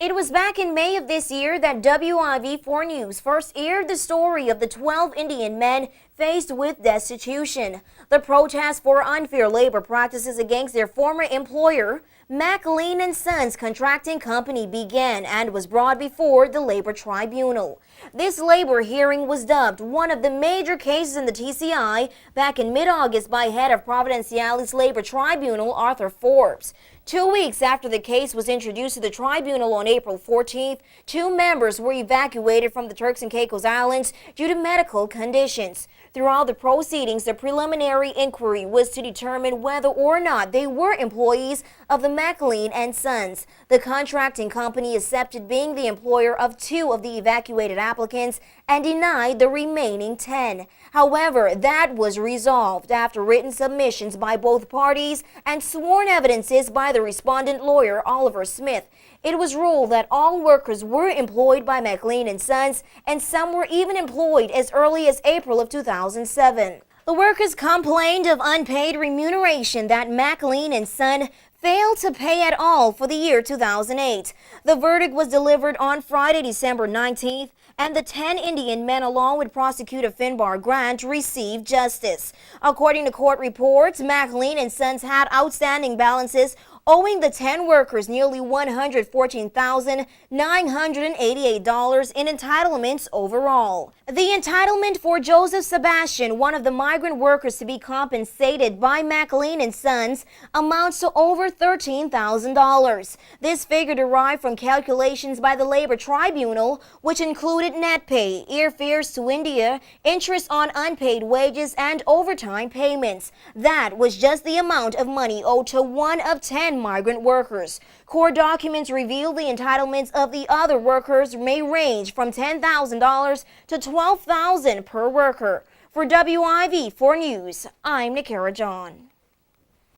It was back in May of this year that WIV4 News first aired the story of the 12 Indian men faced with destitution. The protest for unfair labor practices against their former employer, McLean & Sons Contracting Company, began and was brought before the Labor Tribunal. This labor hearing was dubbed one of the major cases in the TCI back in mid-August by head of Providenciales Labor Tribunal, Arthur Forbes. 2 weeks after the case was introduced to the tribunal on April 14th, 2 members were evacuated from the Turks and Caicos Islands due to medical conditions. Throughout the proceedings, the preliminary inquiry was to determine whether or not they were employees of the McLean & Sons. The contracting company accepted being the employer of 2 of the evacuated applicants and denied the remaining 10. However, that was resolved after written submissions by both parties and sworn evidences by the respondent lawyer, Oliver Smith. It was ruled that all workers were employed by McLean & Sons, and some were even employed as early as April of 2007. The workers complained of unpaid remuneration that McLean & Son failed to pay at all for the year 2008. The verdict was delivered on Friday, December 19th, and the 10 Indian men, along with prosecutor Finbar Grant, received justice. According to court reports, McLean & Sons had outstanding balances owing the 10 workers nearly $114,988 in entitlements overall. The entitlement for Joseph Sebastian, one of the migrant workers to be compensated by McLean & Sons, amounts to over $13,000. This figure derived from calculations by the Labor Tribunal, which included net pay, airfares to India, interest on unpaid wages, and overtime payments. That was just the amount of money owed to one of 10 migrant workers. Court documents reveal the entitlements of the other workers may range from $10,000 to $12,000 per worker. For WIV4 News, I'm Nikara John.